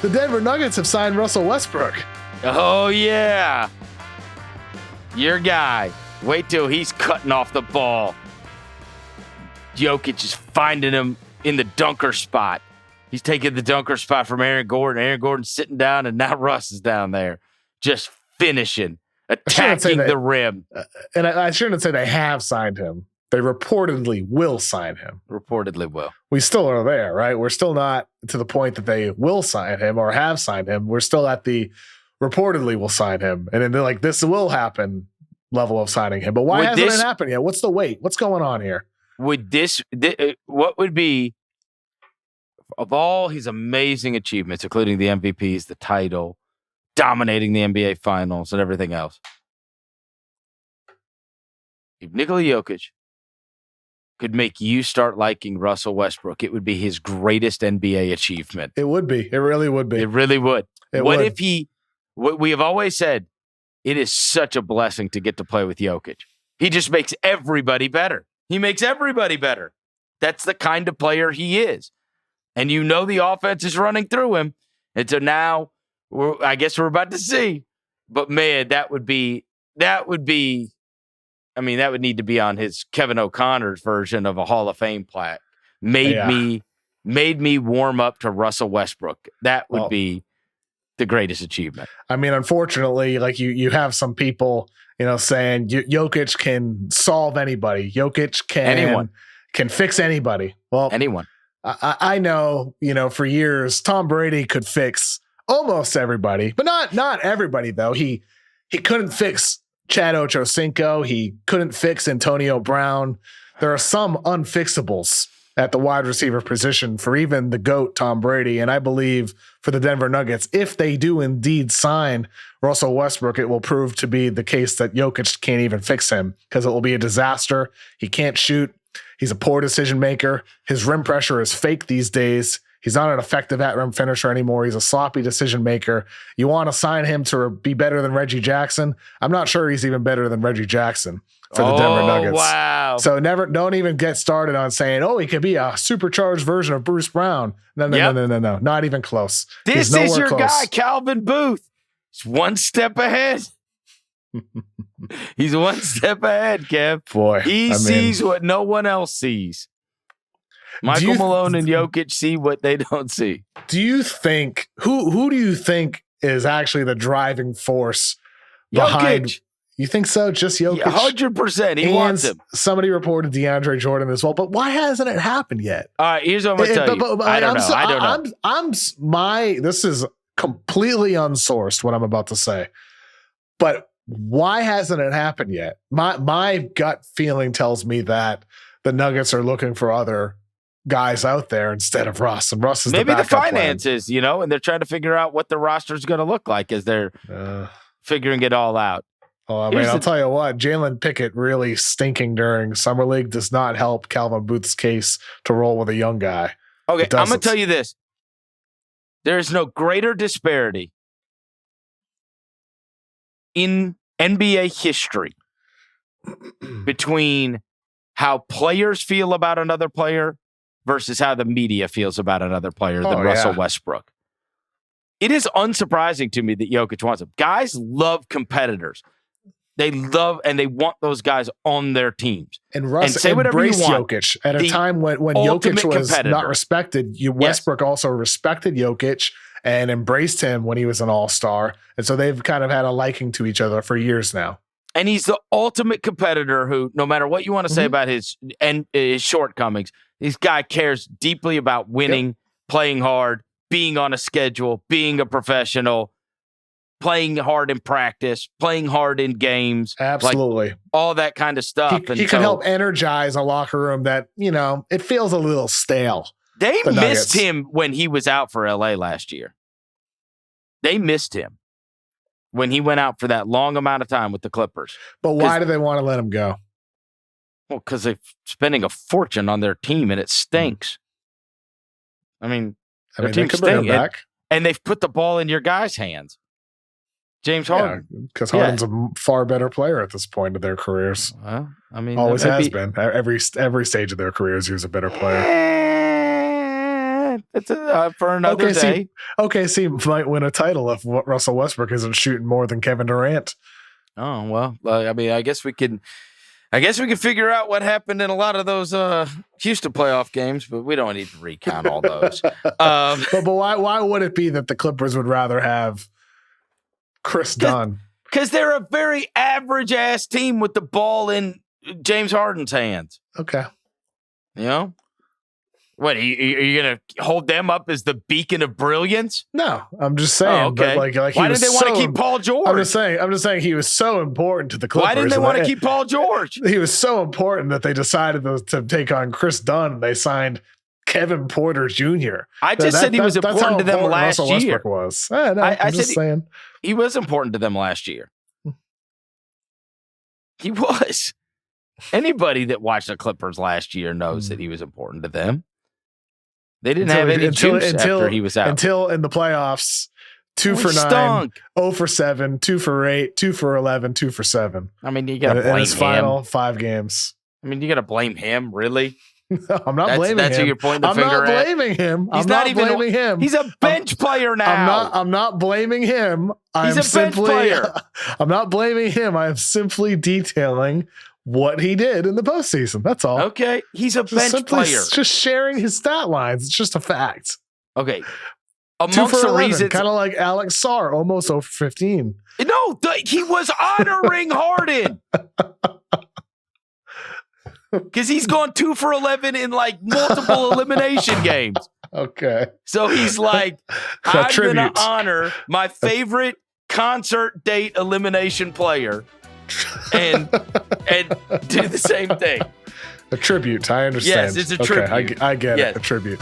The Denver Nuggets have signed Russell Westbrook. Oh, yeah. Your guy. Wait till he's cutting off the ball. Jokic is finding him in the dunker spot. He's taking the dunker spot from Aaron Gordon. Aaron Gordon's sitting down, and now Russ is down there just finishing, attacking the rim. And I shouldn't say they have signed him. They reportedly will sign him. Reportedly will. We still are there, right? We're still not to the point that they will sign him or have signed him. We're still at the reportedly will sign him. And then they're like, this will happen level of signing him. But why hasn't it happened yet? What's the wait? What's going on here? Would what would be, of all his amazing achievements, including the MVPs, the title, dominating the NBA Finals, and everything else, if Nikola Jokic could make you start liking Russell Westbrook, it would be his greatest NBA achievement. It would be. It really would be. It really would. What we have always said, it is such a blessing to get to play with Jokic. He just makes everybody better. He makes everybody better. That's the kind of player he is. And the offense is running through him. And so now, I guess we're about to see. But man, that would need to be on his Kevin O'Connor's version of a Hall of Fame plaque. Made me warm up to Russell Westbrook. That would be the greatest achievement. I mean, unfortunately, like you have some people, saying Jokic can solve anybody. Jokic can fix anybody. Well, anyone. I know, for years, Tom Brady could fix almost everybody, but not everybody though. He couldn't fix Chad Ochocinco. He couldn't fix Antonio Brown. There are some unfixables at the wide receiver position for even the GOAT, Tom Brady. And I believe for the Denver Nuggets, if they do indeed sign Russell Westbrook, it will prove to be the case that Jokic can't even fix him because it will be a disaster. He can't shoot. He's a poor decision maker. His rim pressure is fake these days. He's not an effective at-rim finisher anymore. He's a sloppy decision maker. You want to sign him to be better than Reggie Jackson? I'm not sure he's even better than Reggie Jackson for the Denver Nuggets. Wow. So don't even get started on saying, he could be a supercharged version of Bruce Brown. No. Not even close. This is your guy, Calvin Booth. He's one step ahead. He's one step ahead, Kev. Boy, he sees what no one else sees. Michael Malone and Jokic see what they don't see. Do you think who do you think is actually the driving force behind? Jokic. You think so? Just Jokic? 100%. He wants him. Somebody reported DeAndre Jordan as well, but why hasn't it happened yet? All right, here's what I'm going to tell you. I don't know. This is completely unsourced what I'm about to say, but why hasn't it happened yet? My gut feeling tells me that the Nuggets are looking for other guys out there instead of Russ, and Russ is maybe the finances, and they're trying to figure out what the roster is going to look like as they're figuring it all out. I'll tell you what, Jalen Pickett really stinking during Summer League does not help Calvin Booth's case to roll with a young guy. Okay, I'm going to tell you this. There is no greater disparity in NBA history between how players feel about another player versus how the media feels about another player than Russell Westbrook. It is unsurprising to me that Jokic wants him. Guys love competitors. They love and they want those guys on their teams. And Russ embraced Jokic at a time when Jokic was not respected. Westbrook also respected Jokic and embraced him when he was an all-star. And so they've kind of had a liking to each other for years now. And he's the ultimate competitor who, no matter what you want to say about his shortcomings, this guy cares deeply about winning, playing hard, being on a schedule, being a professional, playing hard in practice, playing hard in games. Absolutely. Like all that kind of stuff. He can help energize a locker room that, it feels a little stale. They missed him when he was out for LA last year. They missed him when he went out for that long amount of time with the Clippers. But why do they want to let him go? Well, because they're spending a fortune on their team and it stinks. I mean their team stinks. And they've put the ball in your guys' hands. James Harden. Because Harden's a far better player at this point of their careers. Well, I mean, always has been. Every stage of their careers, he was a better player. It's for another day. OKC might win a title if Russell Westbrook isn't shooting more than Kevin Durant. Oh, well, I mean, I guess we can figure out what happened in a lot of those Houston playoff games, but we don't need to recount all those. But why would it be that the Clippers would rather have Chris Dunn? Because they're a very average-ass team with the ball in James Harden's hands. Okay. You know? What, are you going to hold them up as the beacon of brilliance? No, I'm just saying. Oh, okay. But like why did they want to keep Paul George? I'm just saying he was so important to the Clippers. Why didn't they want to keep Paul George? He was so important that they decided to take on Chris Dunn. They signed Kevin Porter Jr. I just said he was important to them last Russell year. Westbrook was. I'm just saying. He was important to them last year. He was. Anybody that watched the Clippers last year knows that he was important to them. They didn't have any juice after he was out. Until in the playoffs, 2 for 9, stunk. 0 for 7, 2 for 8, 2 for 11, 2 for 7. I mean, you got to blame his him. Final 5 games. I mean, you got to blame him, really? I'm not blaming him. That's who you're pointing the finger at. I'm not blaming him. He's not even blaming him. He's a bench player now. I'm not blaming him. He's a bench player. I'm not blaming him. I am simply detailing what he did in the postseason. That's all. Okay. He's a bench player. Just sharing his stat lines. It's just a fact. Okay. 2 for 11, kind of like Alex Sarr, almost 0 for 15. No, he was honoring Harden. Because he's gone 2 for 11 in like multiple elimination games. Okay. So he's like, I'm going to honor my favorite concert date elimination player and do the same thing. A tribute. I understand. Yes, it's a tribute. I get it. A tribute.